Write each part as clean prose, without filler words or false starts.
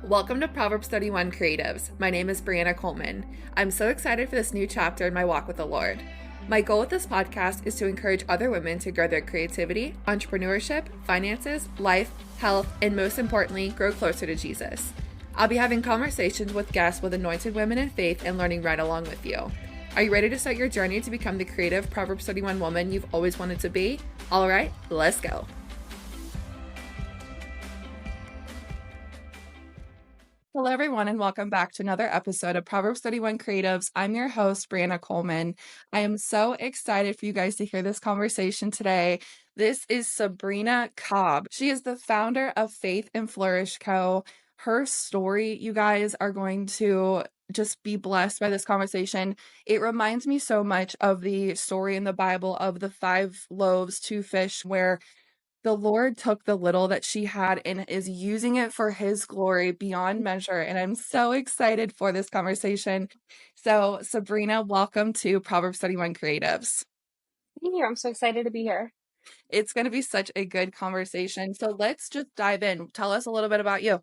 Welcome to Proverbs 31 Creatives. My name is Sabreena Coleman. I'm so excited for this new chapter in my walk with the Lord. My goal with this podcast is to encourage other women to grow their creativity, entrepreneurship, finances, life, health, and most importantly, grow closer to Jesus. I'll be having conversations with guests with anointed women in faith and learning right along with you. Are you ready to start your journey to become the creative Proverbs 31 woman you've always wanted to be? All right, let's go. Hello, everyone, and welcome back to another episode of Proverbs 31 Creatives. I'm your host, Sabreena Coleman. I am so excited for you guys to hear this conversation today. This is Sabreena Cobb. She is the founder of Faith and Flourish Co. Her story, you guys are going to just be blessed by this conversation. It reminds me so much of the story in the Bible of the 5 loaves, 2 fish, where the Lord took the little that she had and is using it for his glory beyond measure. And I'm so excited for this conversation. So, Sabreena, welcome to Proverbs 31 Creatives. Thank you. I'm so excited to be here. It's going to be such a good conversation. So let's just dive in. Tell us a little bit about you.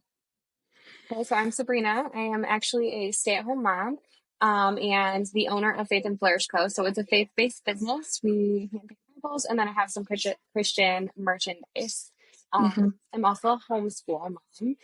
Okay, so I'm Sabreena. I am actually a stay-at-home mom and the owner of Faith and Flourish Co. So it's a faith-based business. We hand paint Bibles, and then I have some Christian merchandise. I'm also a homeschool mom.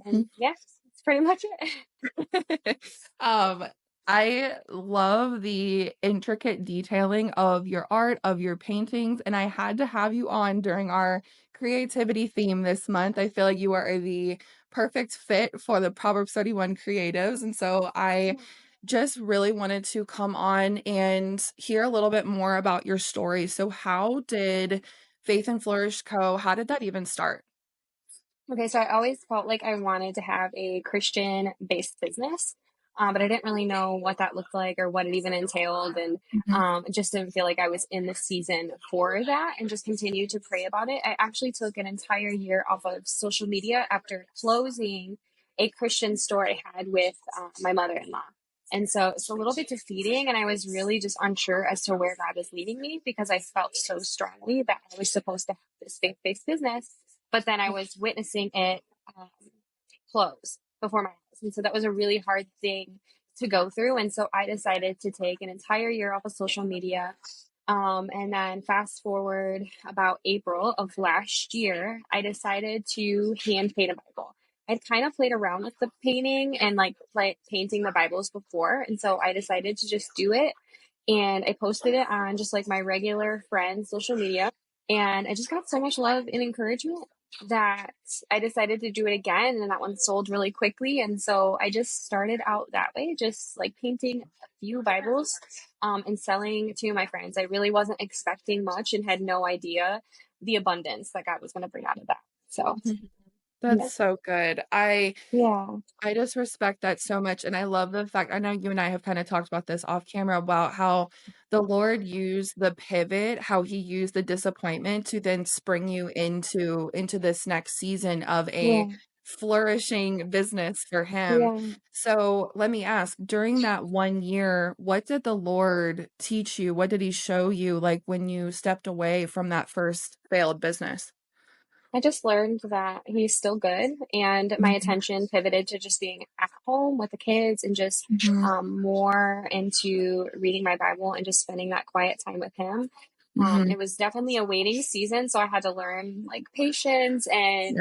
And yes, that's pretty much it. I love the intricate detailing of your art, of your paintings, and I had to have you on during our creativity theme this month. I feel like you are the perfect fit for the Proverbs 31 Creatives, and so I just really wanted to come on and hear a little bit more about your story. So how did Faith and Flourish Co., how did that even start? Okay, so I always felt like I wanted to have a Christian-based business, but I didn't really know what that looked like or what it even entailed, and just didn't feel like I was in the season for that, and just continued to pray about it. I actually took an entire year off of social media after closing a Christian store I had with my mother-in-law. And so it's a little bit defeating, and I was really just unsure as to where God was leading me because I felt so strongly that I was supposed to have this faith-based business, but then I was witnessing it close before my eyes. And so that was a really hard thing to go through. And so I decided to take an entire year off of social media. And then fast forward about April of last year, I decided to hand paint a Bible. I'd kind of played around with the painting and painting the Bibles before. And so I decided to just do it. And I posted it on just like my regular friends' social media. And I just got so much love and encouragement that I decided to do it again, and that one sold really quickly. And so I just started out that way, just like painting a few Bibles and selling to my friends. I really wasn't expecting much and had no idea the abundance that God was going to bring out of that. So That's so good. yeah. I just respect that so much. And I love the fact, I know you and I have kind of talked about this off camera about how the Lord used the pivot, how he used the disappointment to then spring you into this next season of a flourishing business for him. Yeah. So let me ask, during that 1 year, what did the Lord teach you? What did he show you, like when you stepped away from that first failed business? I just learned that he's still good, and my attention pivoted to just being at home with the kids and just more into reading my Bible and just spending that quiet time with him. It was definitely a waiting season, so I had to learn like patience, and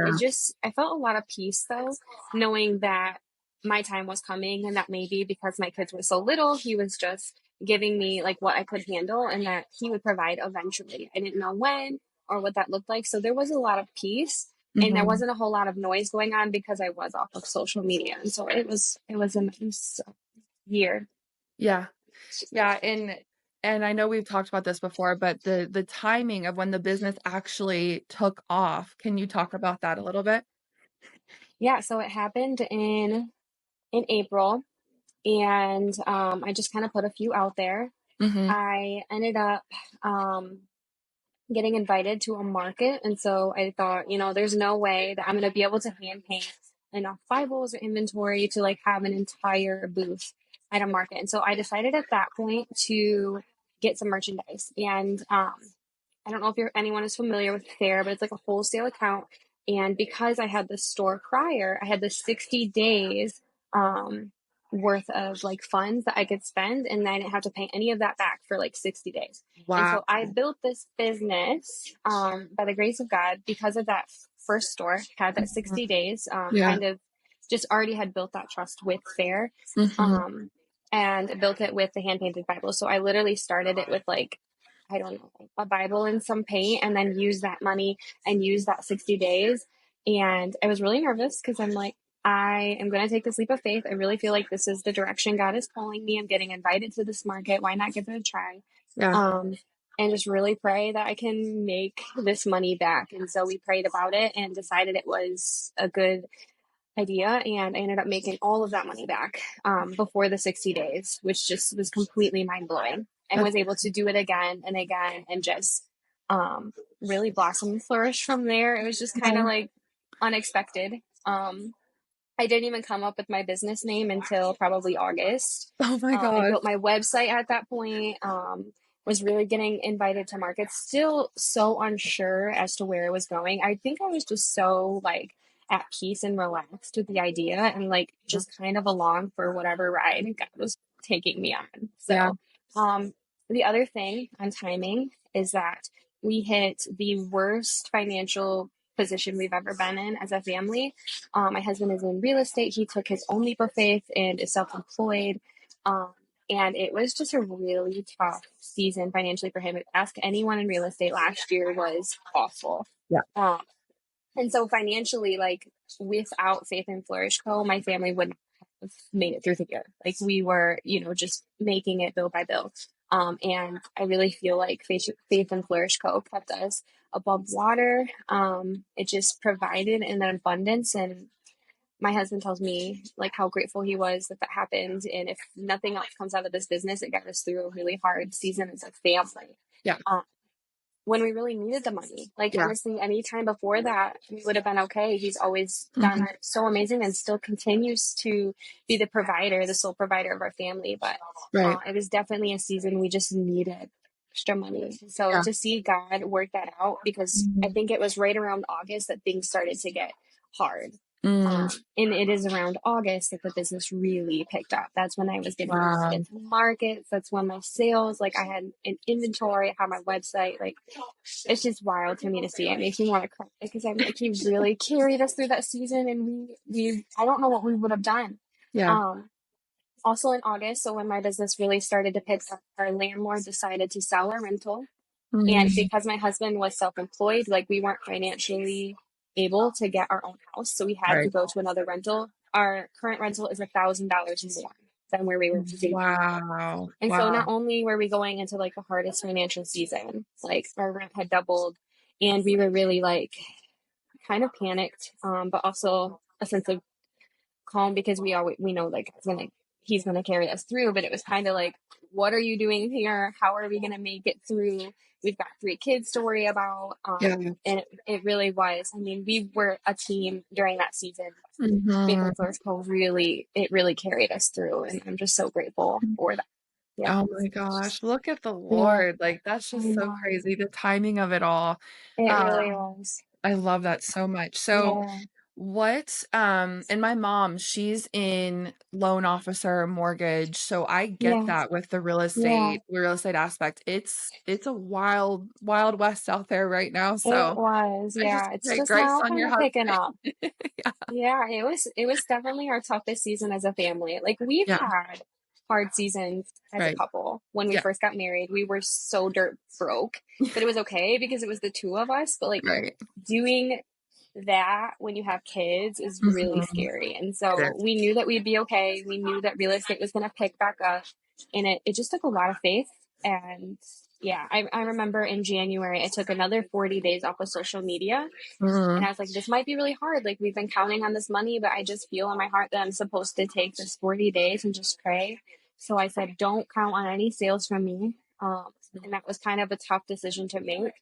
I felt a lot of peace though, knowing that my time was coming, and that maybe because my kids were so little, he was just giving me like what I could handle, and that he would provide eventually. I didn't know when or what that looked like. So there was a lot of peace, and there wasn't a whole lot of noise going on because I was off of social media. And so it was a nice year. Yeah. Yeah. And I know we've talked about this before, but the timing of when the business actually took off, can you talk about that a little bit? Yeah. So it happened in April, and I just kind of put a few out there. I ended up getting invited to a market. And so I thought, there's no way that I'm going to be able to hand paint enough Bibles or inventory to like have an entire booth at a market. And so I decided at that point to get some merchandise. And I don't know if anyone is familiar with Fair, but it's like a wholesale account. And because I had the store prior, I had the 60 days um, worth of like funds that I could spend, and I didn't have to pay any of that back for like 60 days. And Wow. so I built this business by the grace of God because of that first store, had that Mhm. 60 days, Yeah. kind of just already had built that trust with Fair, Mhm. um, and built it with the hand painted Bible. So I literally started it with like, I don't know, a Bible and some paint, and then use that money and use that 60 days. And I was really nervous because I'm like, I am going to take this leap of faith. I really feel like this is the direction God is pulling me. I'm getting invited to this market. Why not give it a try? Yeah. Um, and just really pray that I can make this money back. And so we prayed about it and decided it was a good idea, and I ended up making all of that money back before the 60 days, which just was completely mind blowing, and That's was able to do it again and again and just really blossom and flourish from there. It was just kind of okay. like unexpected. I didn't even come up with my business name until probably August. Oh my I gosh. built my website at that point. Was really getting invited to markets, still so unsure as to where it was going. I think I was just so like at peace and relaxed with the idea, and like just kind of along for whatever ride God was taking me on. Yeah. So, um, the other thing on timing is that we hit the worst financial position we've ever been in as a family. My husband is in real estate. He took his own leap of faith and is self-employed. Um, and it was just a really tough season financially for him. Ask anyone in real estate, last year was awful. Yeah. Um, and so financially, like without Faith and Flourish Co., my family wouldn't have made it through the year. Like we were, just making it bill by bill. And I really feel like Faith and Flourish Co. kept us above water. It just provided in an abundance, and my husband tells me like how grateful he was that that happened, and if nothing else comes out of this business, it got us through a really hard season as a family. Yeah. Um, when we really needed the money. Like Yeah. honestly, any time before that, we would have been okay. He's always Mhm. done so amazing and still continues to be the provider, the sole provider of our family. But Right. it was definitely a season we just needed extra money. So Yeah. to see God work that out, because I Mhm. think it was right around August that things started to get hard. Mm. And it is around August that the business really picked up. That's when I was getting Wow. invited to markets. That's when my sales, like I had an inventory, I had my website. Like it's just wild to me to see. It makes me want to cry because I'm like, he really carried us through that season, and we I don't know what we would have done. Yeah. Um, Also in August, so when my business really started to pick up, our landlord decided to sell our rental. And Mhm. because my husband was self-employed, like we weren't financially able to get our own house, so we had to Right. go to another rental. Our current rental is $1,000 more than where we were moving. Wow. And so not Wow. only were we going into like the hardest financial season, like our rent had doubled, and we were really like kind of panicked, but also a sense of calm because we know like he's gonna carry us through. But it was kind of like, what are you doing here? How are we gonna make it through? We've got 3 kids to worry about, Yeah. and it really was. I mean, we were a team during that season. Faith and Mhm. Flourish Co. really carried us through, and I'm just so grateful for that. Yeah, Oh my gosh, look at the yeah, Lord, like, that's I just so know. crazy, the timing of it all. It really Um, was. I love that so much. So, Yeah, and my mom, she's in loan officer mortgage, so I get yeah, that with the yeah. real estate aspect. It's a wild, wild west out there right now, It so was. I just Yeah, it's pray just grace now on kind your of picking husband. up. Yeah, Yeah, it was definitely our toughest season as a family. Like we've yeah, had hard seasons as a right. couple. When we Yeah, first got married, we were so dirt broke, but it was okay because it was the two of us. But like right. doing that when you have kids is really Mhm. scary. And It so is. we knew that we'd be okay. We knew that real estate was going to pick back up, and it just took a lot of faith. And yeah, I remember in January, I took another 40 days off of social media, and I Mhm. was like, this might be really hard. Like, we've been counting on this money, but I just feel in my heart that I'm supposed to take this 40 days and just pray. So I said, don't count on any sales from me. And that was kind of a tough decision to make.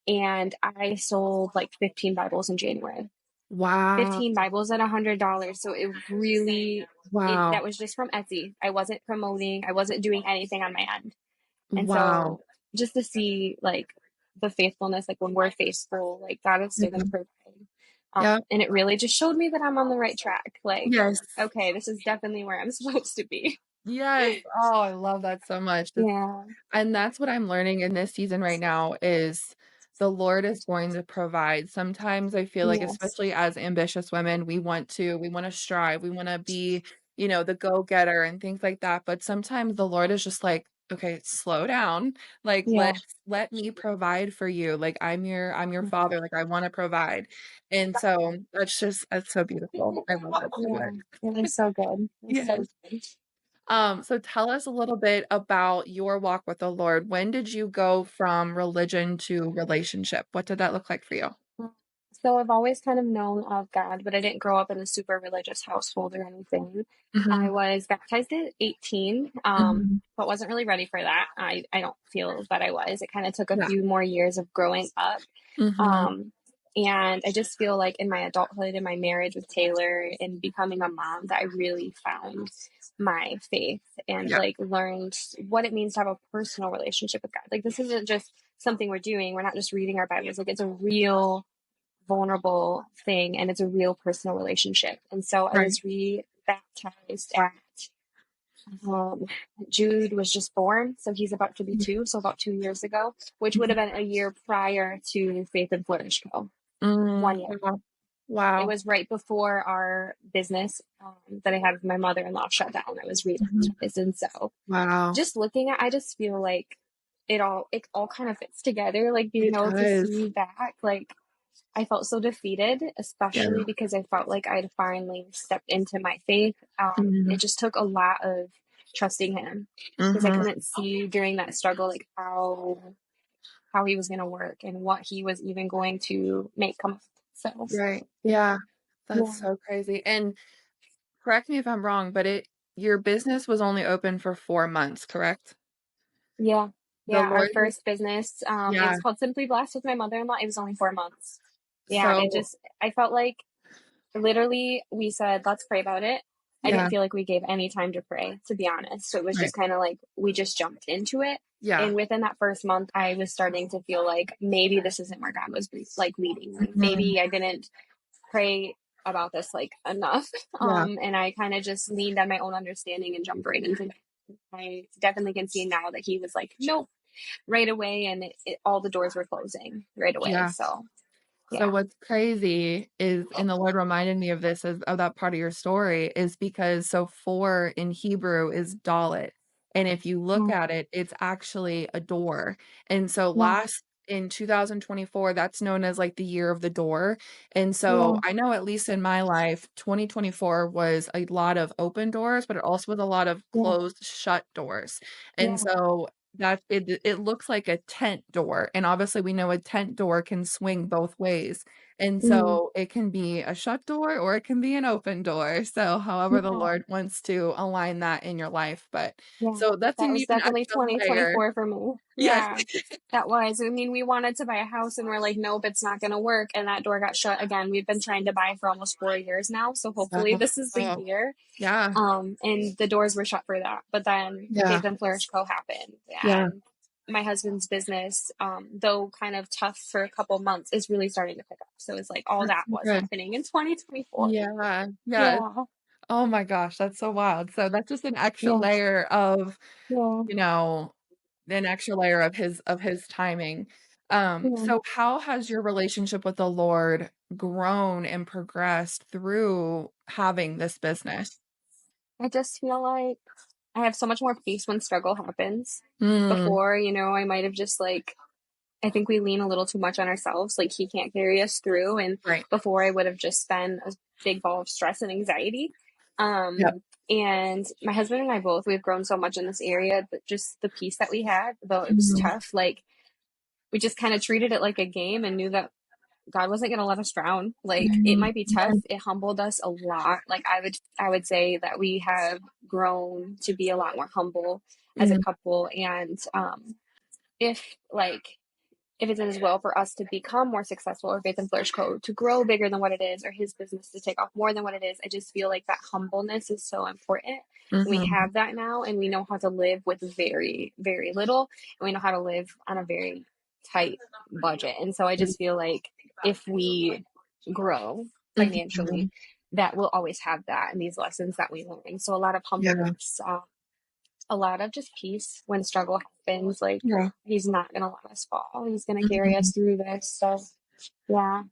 And I sold like 15 Bibles in January. Wow, 15 Bibles at $100. So it really, wow, that was just from Etsy. I wasn't promoting, I wasn't doing anything on my end. And wow. so just to see like the faithfulness, like when we're faithful, like God is still going to provide. Yeah. And it really just showed me that I'm on the right track. Like, Yes. okay, this is definitely where I'm supposed to be. Yes. Oh, I love that so much. Yeah. And that's what I'm learning in this season right now is the Lord is going to provide. Sometimes I feel like, Yes. especially as ambitious women, we want to strive, we want to be, the go-getter and things like that. But sometimes the Lord is just like, okay, slow down. Like Yeah. let me provide for you. Like I'm your father. Like I want to provide. And so that's so beautiful. I love it so Yeah. much. It was so good. It was so Yes. good. So tell us a little bit about your walk with the Lord. When did you go from religion to relationship? What did that look like for you? So I've always kind of known of God, but I didn't grow up in a super religious household or anything. I Mhm, was baptized at 18, mhm, but wasn't really ready for that. I don't feel that I was. It kind of took a yeah, few more years of growing up. mhm, Um, and I just feel like in my adulthood, in my marriage with Taylor, and becoming a mom, that I really found my faith and yeah, like learned what it means to have a personal relationship with God. Like, this isn't just something we're doing. We're not just reading our Bibles. Like, it's a real vulnerable thing and it's a real personal relationship. And so I right, was re-baptized at um, Jude was just born, so he's about to be mhm, 2, so about 2 years ago, which would mhm, have been a year prior to Faith and Flourish Co. 1 year. wow, It wow, was right before our business that I had with my mother-in-law shut down. I was mhm, re-baptized, and so wow, just looking at, I just feel like it all kind of fits together. Like being it able to does, see back, like I felt so defeated, yeah, especially because I felt like I'd finally stepped into my faith. mhm, It just took a lot of trusting him because I mhm, couldn't see during that struggle like how he was going to work and what he was even going to make come up. So right, yeah, that's yeah, so crazy, and correct me if I'm wrong, but your business was only open for 4 months, correct? yeah, The yeah. Our Lord first business, it yeah, was called Simply Blessed with my mother-in-law. It was only 4 months. Yeah, it so just I felt like literally we said let's pray about it. I didn't yeah, feel like we gave any time to pray, to be honest. So it was right, just kind of like we just jumped into it. yeah, And within that first month I was starting to feel like maybe this isn't where God was like leading me. mhm, Maybe I didn't pray about this like enough. yeah, And I kind of just leaned on my own understanding and jumped right into it. I definitely can see now that he was like nope right away, and all the doors were closing right away. yeah. So So yeah. what's crazy is and the Lord reminded me of this of that part of your story is because so 4 in Hebrew is dalet, and if you look Yeah. at it, it's actually a door, and so Yeah. last in 2024, that's known as, like, the year of the door, and so Yeah. I know at least in my life, 2024 was a lot of open doors, but it also was a lot of Yeah. closed, shut doors, and Yeah. so that it looks like a tent door, and obviously we know a tent door can swing both ways, and Mm. so it can be a shut door or it can be an open door, so however the Yeah. Lord wants to align that in your life, but Yeah. so that's That an was even definitely extra layer. 2024 for me. Yes. Yeah. That was. I mean, we wanted to buy a house and we're like, nope, it's not going to work. And that door got shut again. We've been trying to buy for almost 4 years now. So hopefully Wow. this is the Oh, year. yeah, And the doors were shut for that. But then yeah, Faith and Flourish Co. happened. yeah, And my husband's business, though kind of tough for a couple months, is really starting to pick up. So it's like all that's that so was good. happening in 2024. Yeah, yeah, Yeah. oh my gosh, that's so wild, so that's just an extra Yeah. layer of, Yeah. you know an extra layer of his timing. Yeah. So how has your relationship with the Lord grown and progressed through having this business? I just feel like I have so much more peace when struggle happens. Mm, Before, I might have just like, I think we lean a little too much on ourselves. Like, he can't carry us through. And right. before, I would have just been a big ball of stress and anxiety. Yep. And my husband and I both, we've grown so much in this area, but just the peace that we had, though it was Mhm, tough, like, we just kind of treated it like a game and knew that God wasn't going to let us drown. Like, it mhm, might be tough. mhm, It humbled us a lot. Like, I would say that we have grown to be a lot more humble as a mhm, couple. And if like if it's as well for us to become more successful, or Faith and Flourish Co. to grow bigger than what it is, or his business to take off more than what it is, I just feel like that humbleness is so important. And we mhm, have that now, and we know how to live with very, very little, and we know how to live on a very tight budget. And so I mhm, just feel like if we grow financially, Mhm. that we'll always have that and these lessons that we learn. So a lot of Yeah. humbleness, a lot of just peace when struggle happens. Like, Yeah. he's not going to let us fall. He's going to carry us Mhm. through this. So yeah,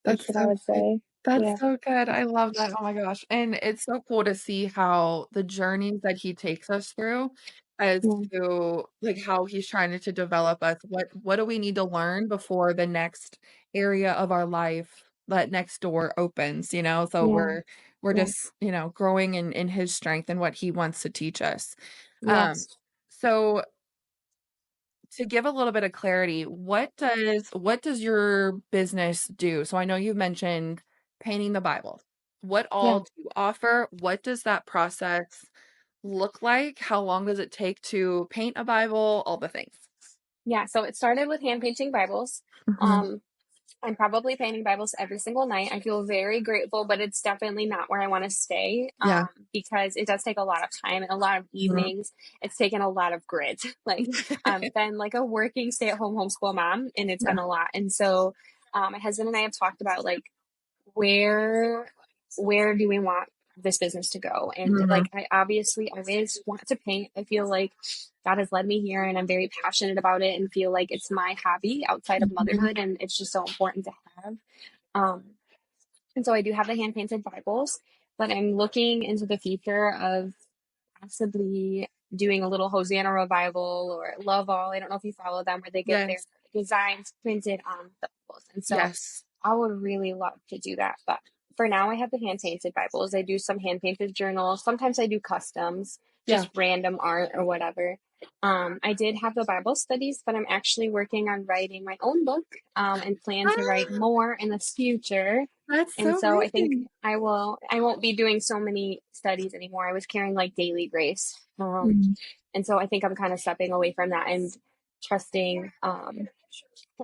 that's That's what I so would good. say. That's Yeah. so good. I love that. Oh my gosh. And it's so cool to see how the journeys that he takes us through as Yeah. to like how he's trying to develop us. What do we need to learn before the next area of our life, that next door opens, you know? So Yeah. we're Yeah. just, you know, growing in his strength and what he wants to teach us. Um, Yes. so to give a little bit of clarity, what does your business do? So I know you mentioned painting the Bible. What all Yeah. do you offer? What does that process look like? How long does it take to paint a Bible? All the things. Yeah. So it started with hand painting Bibles. Mhm. Um, I'm probably painting Bibles every single night. I feel very grateful, but it's definitely not where I want to stay, Yeah. because it does take a lot of time and a lot of Mhm. evenings. It's taken a lot of grit. Like, been like a working stay-at-home homeschool mom, and it's Yeah. been a lot. And so, my husband and I have talked about like where where do we want this business to go? And Mhm. like, I obviously always want to paint. I feel like God has led me here and I'm very passionate about it and feel like it's my hobby outside of Mhm. motherhood, and it's just so important to have. Um, and so I do have the hand painted Bibles, but I'm looking into the future of possibly doing a little Hosanna revival or Love All. I don't know if you follow them, where they get their Yes. designs printed on the Bibles. And so Yes. I would really love to do that. But for now, I have the hand painted Bibles. I do some hand painted journals. Sometimes I do customs, Yeah. just random art or whatever. I did have the Bible studies, but I'm actually working on writing my own book, and plan to write Ah, more in the future. that's And so so I think amazing. I won't be doing so many studies anymore. I was carrying like daily grace. Mhm. And so I think I'm kind of stepping away from that and trusting,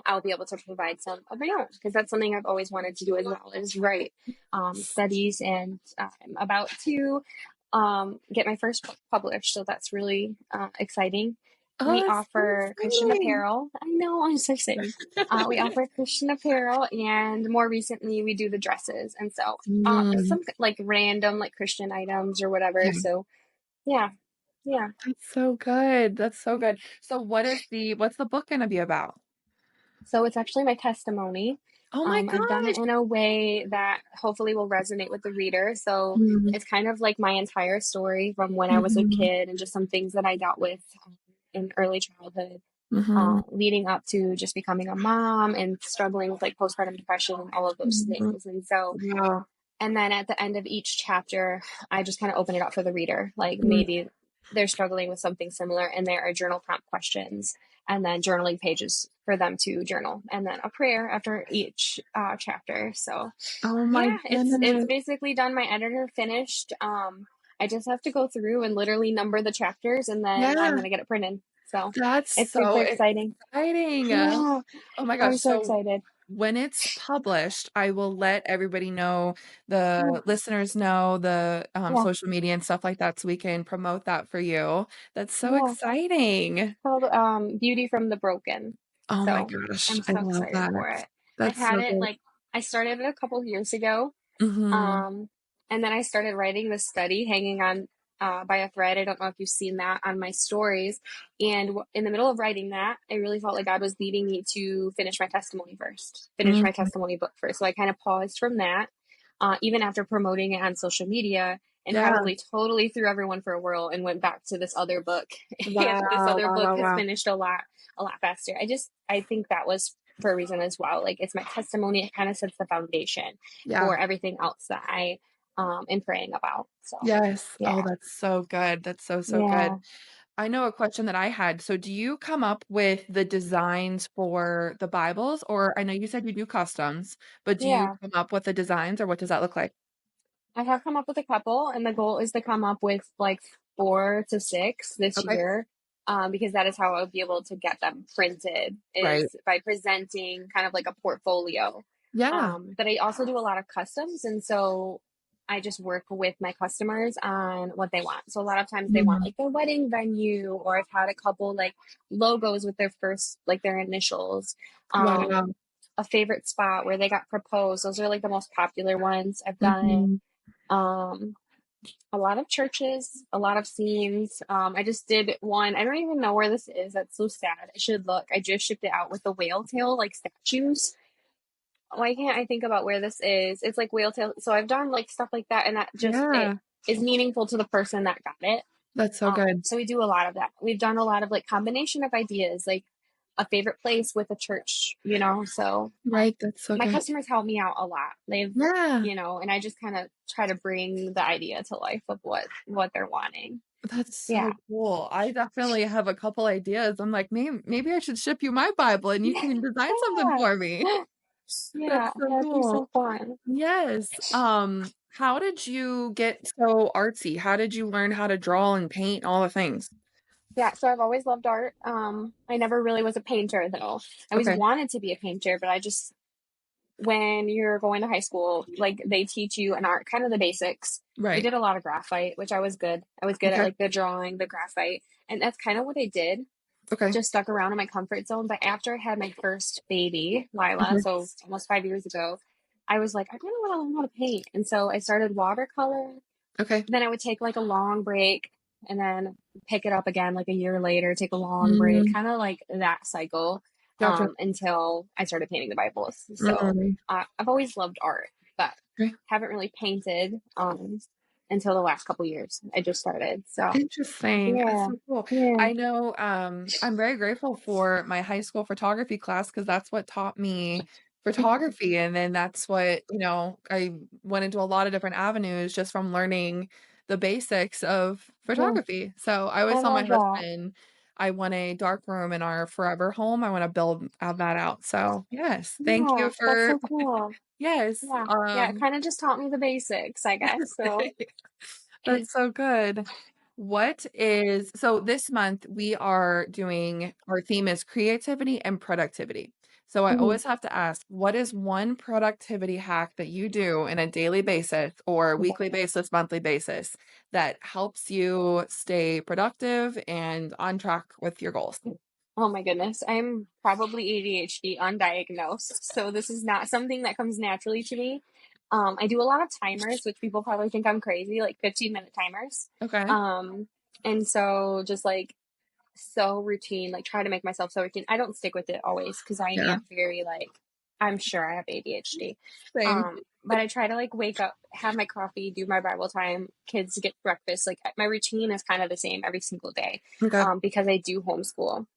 I'll be able to provide some of my own, because that's something I've always wanted to do as well, is write studies. And I'm about to get my first book published. So that's really exciting. Oh, We that's so offer Christian exciting. apparel. I know, I'm so excited. We offer Christian apparel, and more recently, we do the dresses. And so Mm. some like random like Christian items or whatever. Yeah. So yeah, yeah. That's so good. That's so good. So what's the book gonna be about? So it's actually my testimony. Oh my I've done it gosh. in a way that hopefully will resonate with the reader. So Mhm, it's kind of like my entire story from when I was a mhm, kid and just some things that I dealt with in early childhood, mhm, leading up to just becoming a mom and struggling with like postpartum depression and all of those mhm. things. And so, Wow. and then at the end of each chapter, I just kind of open it up for the reader. Like, Mm. maybe they're struggling with something similar, and there are journal prompt questions, and then journaling pages for them to journal, and then a prayer after each chapter. So Oh my yeah, it's goodness. basically done. My editor finished. I just have to go through and literally number the chapters, and then I'm Yeah, gonna get it printed. So that's it's so super exciting. exciting. Yeah, Oh my I'm gosh. so So excited. when it's published, I will let everybody know, Yeah, the listeners know, the, yeah, social media and stuff like that so we can promote that for you. That's so yeah. exciting. Called Beauty from the Broken. Oh my So gosh, I'm I so love excited that. for it. I That's had so it good. like, I started it a couple years ago. Mhm. Um, and then I started writing the study hanging on by a thread. I don't know if you've seen that on my stories. And in the middle of writing that, I really felt like God was leading me to finish my testimony first, finish my Mhm. testimony book first. So I kind of paused from that, even after promoting it on social media, and Yeah. probably totally threw everyone for a whirl and went back to this other book. And this Wow, other wow, book wow, has wow. finished a lot faster. I think that was for a reason as well. Like, it's my testimony. It kind of sets the foundation Yeah. for everything else that I am praying about. So Yes. Oh, yeah, that's so good. That's so, so good. yeah, I know a question that I had. So do you come up with the designs for the Bibles? Or I know you said you do customs, but do you yeah. come up with the designs or what does that look like? I have come up with a couple, and the goal is to come up with like 4 to 6 this Okay. year. Because that is how I'll be able to get them printed, Right. is by presenting kind of like a portfolio. Yeah. But I also do a lot of customs, and so I just work with my customers on what they want. So a lot of times they want Mhm. like their wedding venue, or I've had a couple like logos with their first, like their initials. Wow. Um, a favorite spot where they got proposed. Those are like the most popular ones. I've done Mhm. um a lot of churches, a lot of scenes. I just did one. I don't even know where this is. That's so sad. I should look. I just shipped it out with the whale tail like statues. Why can't I think about where this is? It's like whale tail. So I've done like stuff like that, and that just it Yeah, is meaningful to the person that got it. that's so good. So we do a lot of that. We've done a lot of like combination of ideas, like a favorite place with a church, you know. So Right, that's so my good. customers help me out a lot. They've, Yeah, you know, and I just kind of try to bring the idea to life of what they're wanting. that's Yeah. so cool. I definitely have a couple ideas. I'm like, maybe I should ship you my Bible and you can design something Yeah. for me. That's Yeah, so that'd be cool. so fun. Yes. How did you get so artsy? How did you learn how to draw and paint all the things? Yeah, so I've always loved art. I never really was a painter though. I always Okay. wanted to be a painter, but I just when you're going to high school, like they teach you an art, kind of the basics. We Right. did a lot of graphite, which I was good. I was good at Okay. like the drawing, the graphite, and that's kind of what I did. Okay. Just stuck around in my comfort zone. But after I had my first baby, Lila, Okay. so almost 5 years ago, I was like, I really want to learn how to paint, and so I started watercolor. Okay. Then I would take like a long break and then pick it up again like a year later, take a long break, Mm, kind of like that cycle gotcha. until I started painting the Bibles. So Mm, I've always loved art, but okay. haven't really painted until the last couple years. I just started. So Interesting. That's yeah, so cool. yeah. I know, I'm very grateful for my high school photography class because that's what taught me photography. And then that's what, I went into a lot of different avenues just from learning the basics of Yeah, photography. So I always I tell my love that. husband I want a dark room in our forever home. I want to add that out. So yes, thank Yeah, you that's for, so cool. yes. Yeah, yeah. It kind of just taught me the basics, I guess. So That's so good. So this month we are doing, our theme is creativity and productivity. So I mhm. always have to ask, what is one productivity hack that you do in a daily basis or weekly basis, monthly basis that helps you stay productive and on track with your goals? Oh my goodness. I'm probably ADHD undiagnosed. So this is not something that comes naturally to me. I do a lot of timers, which people probably think I'm crazy, like 15-minute timers. Okay. Um, and so just like so routine, like try to make myself so routine. I don't stick with it always because I Yeah. am very like, I'm sure I have ADHD. Same. But I try to like wake up, have my coffee, do my Bible time, kids get breakfast. Like my routine is kind of the same every single day Okay. because I do homeschool.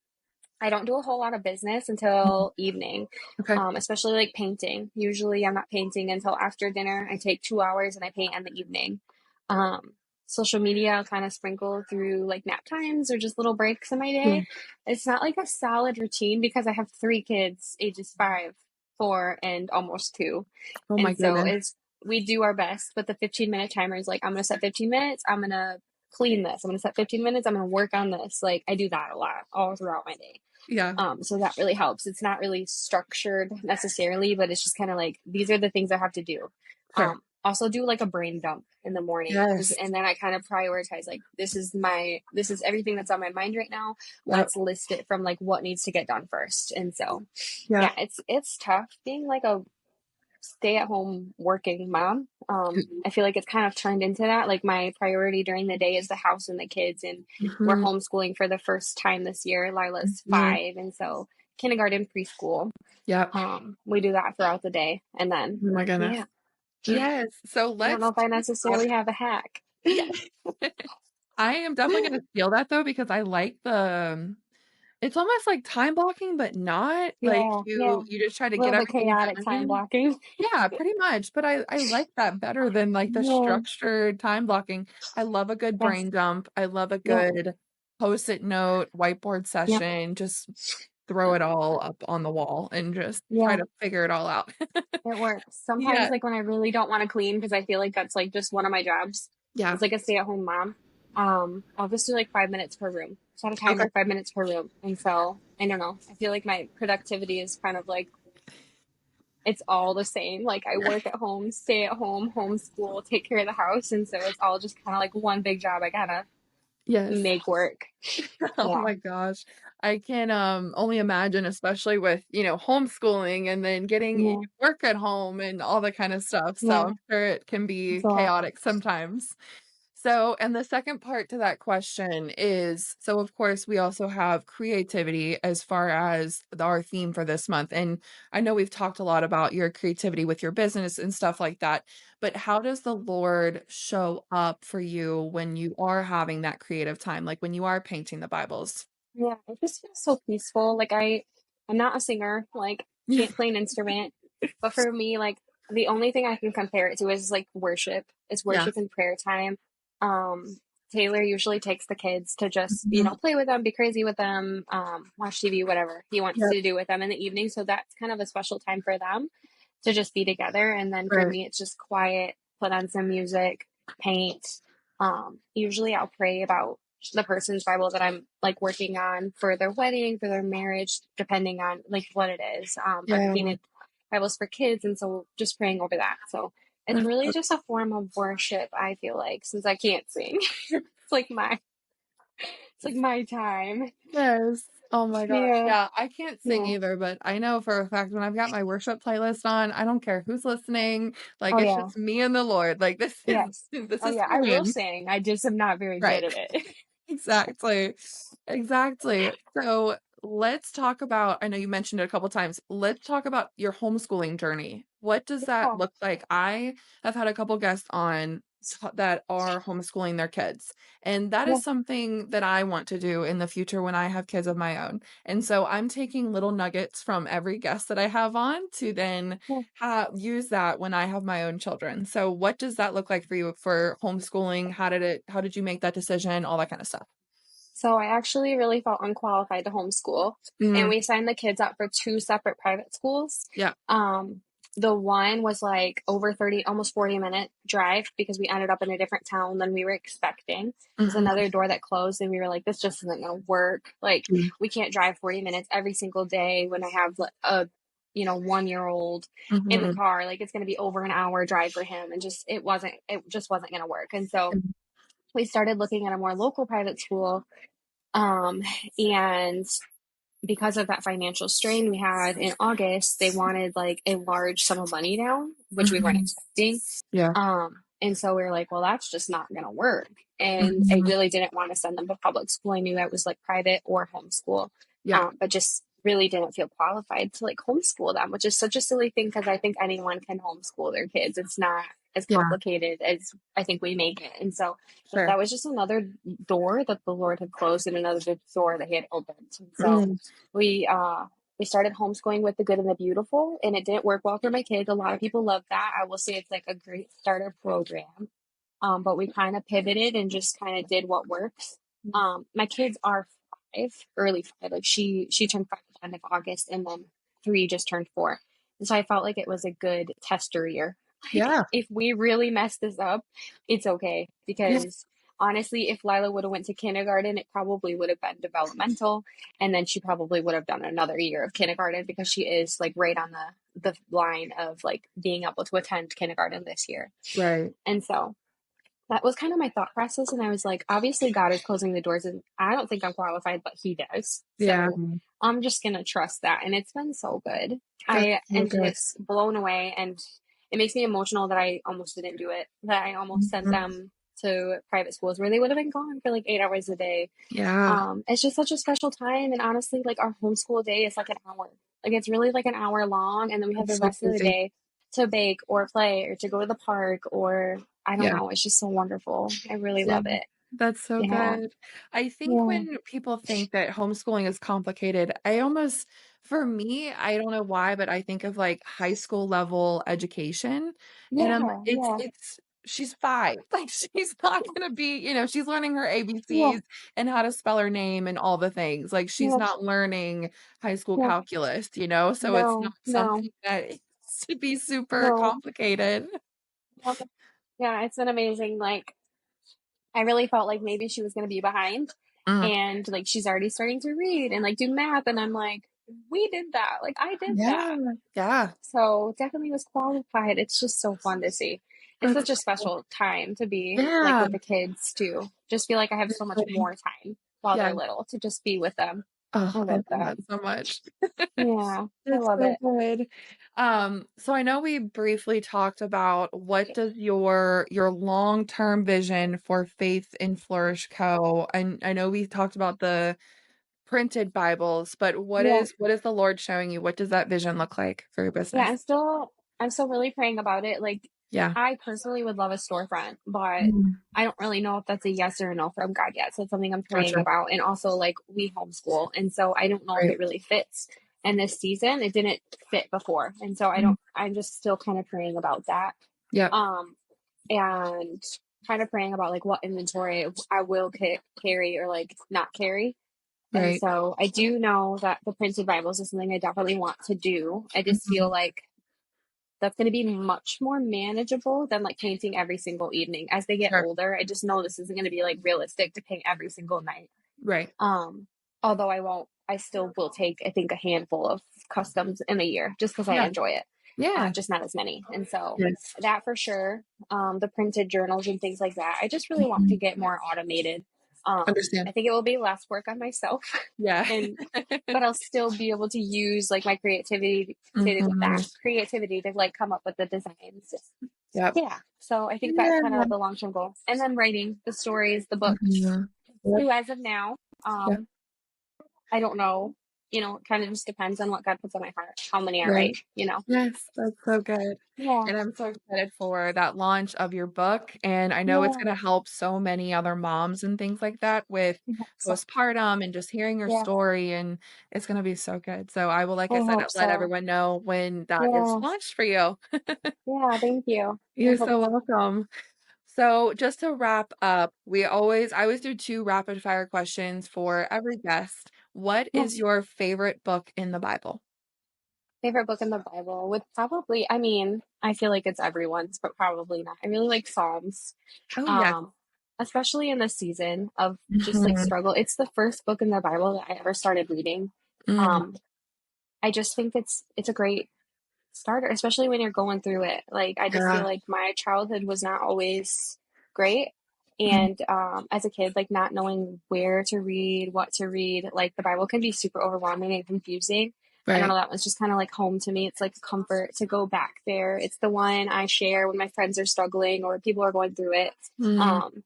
I don't do a whole lot of business until evening, Okay. especially like painting. Usually, I'm not painting until after dinner. I take 2 hours and I paint in the evening. Um, Social media, I'll kind of sprinkle through like nap times or just little breaks in my Yeah. day. It's not like a solid routine because I have three kids, ages 5, 4, and almost 2. Oh my And so goodness. we do our best, but the 15-minute timer is like, I'm going to set 15 minutes. I'm going to clean this. I'm going to set 15 minutes. I'm going to work on this. Like I do that a lot all throughout my day. Yeah. So that really helps. It's not really structured necessarily, but it's just kind of like these are the things I have to do. Sure. Also do like a brain dump in the morning, Yes. and then I kind of prioritize like this is everything that's on my mind right now. Yep. Let's list it from like what needs to get done first. And so Yeah. yeah, it's tough being like a stay at home working mom. I feel like it's kind of turned into that. Like my priority during the day is the house and the kids, and we're Mhm. homeschooling for the first time this year. Lila's Mhm. 5, and so kindergarten, preschool. Yep. We do that throughout the day, and then Oh my goodness. yeah, Yes. So I don't know let's if I talk. necessarily have a hack. Yeah. I am definitely gonna steal that though because I like it's almost like time blocking, but not like Yeah, yeah, you just try to a get little bit everything chaotic time done. blocking. Yeah, pretty much. But I like that better than like the Yeah, structured time blocking. I love a good yes, brain dump. I love a yeah, good post-it note, whiteboard yep, session. Just throw it all up on the wall and just try yeah. to figure it all out. It works. Sometimes, Yeah. like when I really don't want to clean, because I feel like that's like just one of my jobs. Yeah. It's like a stay-at-home mom. I'll just do like 5 minutes per room. Set a Okay. timer, 5 minutes per room. And so I don't know. I feel like my productivity is kind of like it's all the same. Like I work at home, stay at home, homeschool, take care of the house, and so it's all just kind of like one big job I gotta Yes. make work. Oh Yeah. my gosh. I can only imagine, especially with, homeschooling and then getting Yeah. work at home and all that kind of stuff. So Yeah. I'm sure it can It's be a lot. chaotic sometimes. So, and the second part to that question is, so of course we also have creativity as far as our theme for this month. And I know we've talked a lot about your creativity with your business and stuff like that, but how does the Lord show up for you when you are having that creative time, like when you are painting the Bibles? Yeah, it just feels so peaceful. Like I'm not a singer, like Yeah. can't play an instrument. But for me, like the only thing I can compare it to is like worship. It's Yeah. worship and prayer time. Um, Taylor usually takes the kids to just, Mhm. play with them, be crazy with them, watch TV, whatever he wants Yep. to do with them in the evening. So that's kind of a special time for them to just be together. And then for Right. me, it's just quiet, put on some music, paint. Usually I'll pray about the person's Bible that I'm like working on for their wedding, for their marriage, depending on like what it is. I've Yeah. painted Bibles for kids, and so just praying over that. So it's really just a form of worship, I feel like, since I can't sing. Like it's like my time. Yes. Oh my gosh. Yeah. Yeah, I can't sing Yeah. either, but I know for a fact when I've got my worship playlist on, I don't care who's listening. Like Oh it's yeah. just me and the Lord. Like this is Yes. this Oh is yeah. I for will him. sing. I just am not very Right. good at it. Exactly. Exactly. So let's talk about, I know you mentioned it a couple times. Let's talk about your homeschooling journey. What does that Yeah. look like? I have had a couple guests on that are homeschooling their kids, and that Yeah. is something that I want to do in the future when I have kids of my own. And so I'm taking little nuggets from every guest that I have on to then Yeah. use that when I have my own children. So what does that look like for you for homeschooling? How did you make that decision? All that kind of stuff. So I actually really felt unqualified to homeschool, and Mm, we signed the kids up for two separate private schools. yeah. Um, the one was like over 30, almost 40-minute drive because we ended up in a different town than we were expecting. There's Mhm, another door that closed, and we were like, this just isn't going to work. Like, mm, we can't drive 40 minutes every single day when I have a 1 year old in the mhm, car. Like, it's going to be over an hour drive for him. And it just wasn't going to work. And so mhm, we started looking at a more local private school, um, and because of that financial strain we had in August, they wanted like a large sum of money down, which we weren't mhm. expecting. Yeah. And so we were like, well, that's just not going to work. And I Mhm. really didn't want to send them to public school. I knew that was like private or homeschool, Yeah, but just really didn't feel qualified to like homeschool them, which is such a silly thing because I think anyone can homeschool their kids. It's not as yeah, complicated as I think we make it. And so sure. that was just another door that the Lord had closed and another door that He had opened. And so Mm, we we started homeschooling with the good and the beautiful, and it didn't work well for my kids. A lot of people love that. I will say it's like a great starter program. But we kind of pivoted and just kind of did what works. My kids are five, early five. Like she turned five at the end of August, and then three just turned four. And so I felt like it was a good tester year. Like yeah, if we really mess this up, it's okay yeah, because honestly, if Lila would have went to kindergarten, it probably would have been developmental, and then she probably would have done another year of kindergarten because she is like right on the line of like being able to attend kindergarten this year. right. And so that was kind of my thought process. And I was like, obviously, God is closing the doors, and I don't think I'm qualified, but He does. Yeah, So I'm just going to trust that. And it's been so good. that's I so am good. just blown away. And it makes me emotional that I almost didn't do it, that I almost sent Mhm. them to private schools where they would have been gone for like 8 hours a day. Yeah, It's just such a special time. And honestly, like our homeschool day is like an hour. Like it's really like an hour long. And then we have that's the so rest of the crazy. day to bake or play or to go to the park or I don't Yeah. know. It's just so wonderful. I really Yeah, love it. that's so Yeah. good. I think Yeah. when people think that homeschooling is complicated, I almost for me, I don't know why, but I think of, like, high school level education, and Yeah. Yeah. it's she's 5, like, she's not gonna be she's learning her Yeah. ABCs and how to spell her name and all the things, like, she's Yeah. not learning high school Yeah. calculus, so it's not No. No. something that should be super No. complicated. No. Yeah. It's been amazing. Like I really felt like maybe she was going to be behind, Mm. and like she's already starting to read and like do math. And I'm like, we did that. Like I did that. Yeah, yeah. So definitely was qualified. It's just so fun to see. it's That's such a special time to be like yeah. with the kids too. Just feel like I have so much Exciting. more time while Yeah. they're little to just be with them. Oh, I I love love that. that so much. Yeah, I That's love so it. good. So I know we briefly talked about what does your long-term vision for Faith and Flourish Co. And I know we talked about the printed Bibles, but Yeah. what is the Lord showing you? What does that vision look like for your Yeah, business? I'm still really praying about it. Like Yeah. I personally would love a storefront, but Mm, I don't really know if that's a yes or a no from God yet. So it's something I'm praying gotcha. about. And also like we homeschool. And so I don't know if Right. it really fits. And this season it didn't fit before. And so Mm, I'm just still kind of praying about that. yep. Um and kind of praying about like what inventory I will carry or like not carry. And Right. so I do know that the printed Bibles is something I definitely want to do. I just feel Mhm. like that's going to be much more manageable than like painting every single evening. As they get Sure. older, I just know this isn't going to be like realistic to paint every single night. Right. Um, Although I still will take, I think, a handful of customs in a year just because I Yeah. enjoy it. Yeah. Just not as many. And so Yes. that for sure. The printed journals and things like that. I just really want to Mhm. get more automated. I Understand. think it will be less work on myself Yeah. and but I'll still be able to use like my Mhm. creativity to like come up with the designs. Yep. Yeah. So I think that's kind Yeah. of the long term goal. And then writing the stories, the books. Mhm. Yep. Who as of now, Yep. I don't know. It kind of just depends on what God puts on my heart, how many I Right. write. Yes, that's so good. Yeah. And I'm so excited for that launch of your book, and I know it's Yeah. gonna help so many other moms and things like that with I hope so. postpartum and just hearing your Yeah. story, and it's gonna be so good. So I will, like I I said, hope let so. everyone know when that is Yeah. launched for you. Yeah. Thank you. I You're hope so so. welcome. So just to wrap up, I always do 2 rapid fire questions for every guest. What Yeah. is your favorite book in the Bible? Favorite book in the Bible would probably, I mean, I feel like it's everyone's, but probably not. I really like Psalms. Oh, yes. Um, Especially in this season of just like Mhm. struggle. It's the first book in the Bible that I ever started reading. Mm, Um, I just think it's a great starter, especially when you're going through it. Like I just feel yeah. like my childhood was not always great. Mhm. And as a kid, like not knowing where to read, what to read, like the Bible can be super overwhelming and confusing. I don't know, Right. that was just kind of like home to me. It's like a comfort to go back there. It's the one I share when my friends are struggling or people are going through it. Mhm. Um,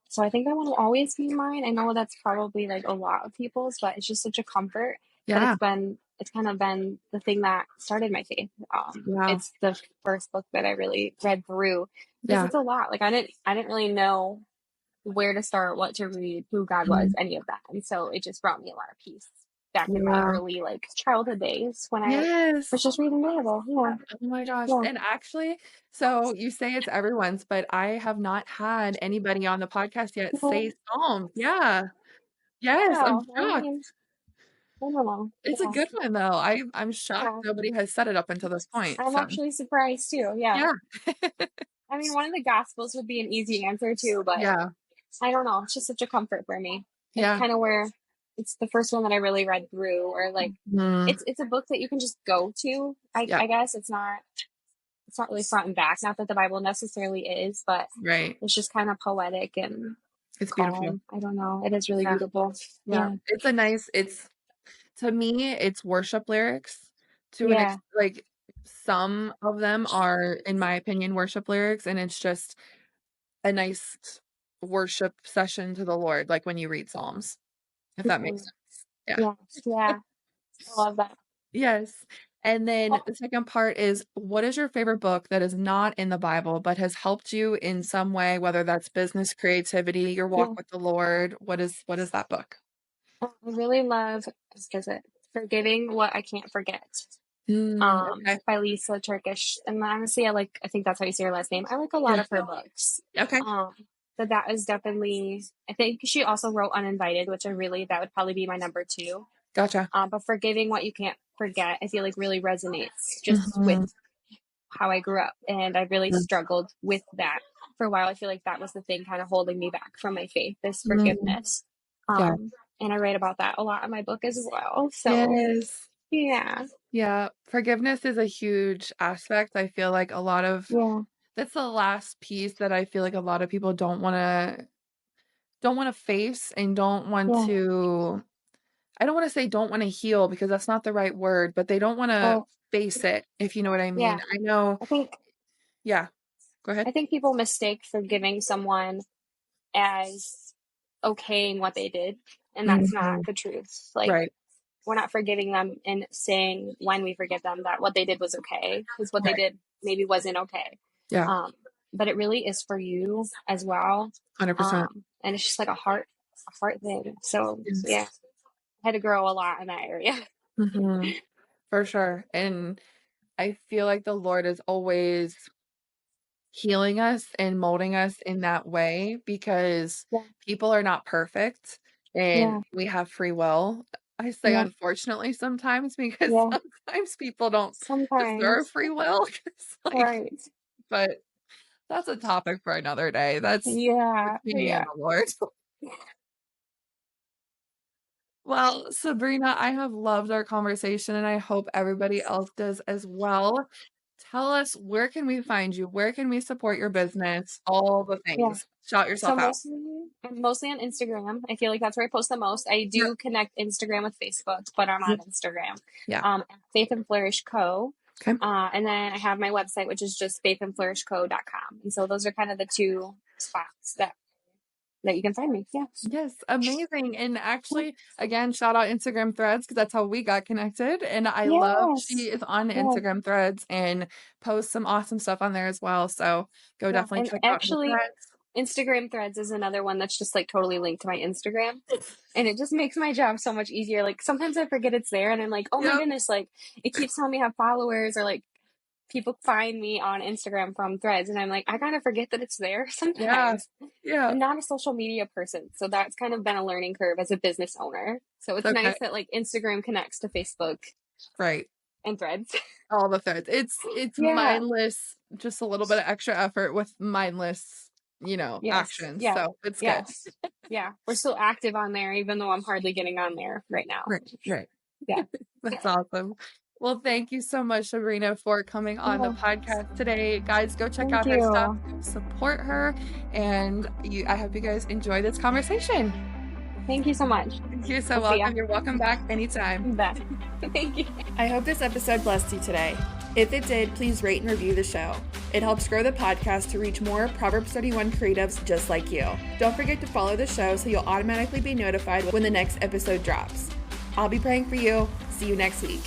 so I think that one will always be mine. I know that's probably like a lot of people's, but it's just such a comfort that Yeah. it's kind of been the thing that started my faith. Wow. It's the first book that I really read through because Yeah. it's a lot. Like I didn't really know where to start, what to read, who God was, Mhm. any of that. And so it just brought me a lot of peace back in my Yeah. early like childhood days when I was Yes. just reading the Bible. Yeah. Oh my gosh. Yeah. And actually, so you say it's everyone's, but I have not had anybody on the podcast yet say Well, Psalms. Yeah. Yes, I'm wow. I shocked. mean, I don't know. It's a Yeah. good one though. I'm shocked Yeah. nobody has said it up until this point. I'm So, actually surprised too. Yeah. yeah. I mean, one of the gospels would be an easy answer too, but Yeah. I don't know. It's just such a comfort for me. It's Yeah. kind of where it's the first one that I really read through, or like Mhm. it's a book that you can just go to. Yep. I guess it's not really front and back. Not that the Bible necessarily is, but Right. it's just kind of poetic and It's beautiful. calm. I don't know. It is really Yeah. beautiful. Yeah. Yeah. It's to me, it's worship lyrics to an Yeah. ex like, some of them are, in my opinion, worship lyrics, and it's just a nice worship session to the Lord, like when you read Psalms, if that makes Mhm. sense. Yeah. Yeah. Yeah. I love that. Yes. And then the second part is, what is your favorite book that is not in the Bible, but has helped you in some way, whether that's business, creativity, your walk Yeah. with the Lord? What is that book? I really love, is it Forgiving What I Can't Forget, Mm, okay. by Lisa Turkish. And honestly, I think that's how you say her last name. I like a lot Yeah. of her books. Okay. Um, but that is definitely, I think she also wrote Uninvited, which that would probably be my number two. Gotcha. But Forgiving What You Can't Forget, I feel like really resonates just with Mhm. how I grew up. And I really Mm, struggled with that for a while. I feel like that was the thing kind of holding me back from my faith, this mm, forgiveness. yeah. And I write about that a lot in my book as well. So Yes. yeah. Yeah. Forgiveness is a huge aspect. I feel like a lot of Yeah. That's the last piece that I feel like a lot of people don't wanna face and don't want Yeah. to I don't wanna say don't wanna heal because that's not the right word, but they don't wanna Well, face it, if you know what I yeah. mean. I know. I think Yeah, go ahead. I think people mistake forgiving someone as okaying what they did, and that's not Mhm. the truth. Like, Right, we're not forgiving them and saying when we forgive them that what they did was okay, because what they right. did maybe wasn't okay. Yeah, Um, but it really is for you as well. 100%. And it's just like a heart thing. So Yes. yeah, I had to grow a lot in that area. Mhm. For sure, and I feel like the Lord is always healing us and molding us in that way because Yeah, people are not perfect and yeah, we have free will. I say yeah, unfortunately sometimes because yeah. sometimes people don't deserve Sometimes, free will. It's like, right? but that's a topic for another day. That's Yeah, between me and yeah, the Lord. Well, Sabrina, I have loved our conversation and I hope everybody else does as well. Tell us, where can we find you? Where can we support your business? All the yeah. things. Shout So yourself out. mostly on Instagram. I feel like that's where I post the most. I Yep. do connect Instagram with Facebook, but I'm on Yep. Instagram. Yeah. Faith and Flourish Co. Okay. And then I have my website, which is just faithandflourishco.com. And so those are kind of the two spots that you can find me. Yeah. Yes, amazing. And Yeah. actually, again, shout out Instagram Threads because that's how we got connected. And I love she Yes. is on Yeah. Instagram Threads and posts some awesome stuff on there as well. So go Yeah. definitely And check out her actually, threads. Instagram Threads is another one that's just like totally linked to my Instagram. And it just makes my job so much easier. Like sometimes I forget it's there and I'm like, oh my Yep. goodness, like it keeps telling me I have followers or like people find me on Instagram from Threads. And I'm like, I kind of forget that it's there Yeah. sometimes. Yeah. I'm not a social media person. So that's kind of been a learning curve as a business owner. So It's it's okay. nice that like Instagram connects to Facebook Right. and Threads. All the threads. It's Yeah. mindless, just a little bit of extra effort with mindless, Yes. actions. Yeah. So it's good. Yes. Yeah. We're still active on there, even though I'm hardly getting on there right now. Right. Right. Yeah. That's awesome. Well, thank you so much, Sabrina, for coming on the Yeah. podcast today. Guys, go check Thank out her stuff, you. go support her, and I hope you guys enjoy this conversation. Thank you so much. You're so We'll see ya. welcome. You're welcome back anytime. You bet. Thank you. I hope this episode blessed you today. If it did, please rate and review the show. It helps grow the podcast to reach more Proverbs 31 creatives just like you. Don't forget to follow the show so you'll automatically be notified when the next episode drops. I'll be praying for you. See you next week.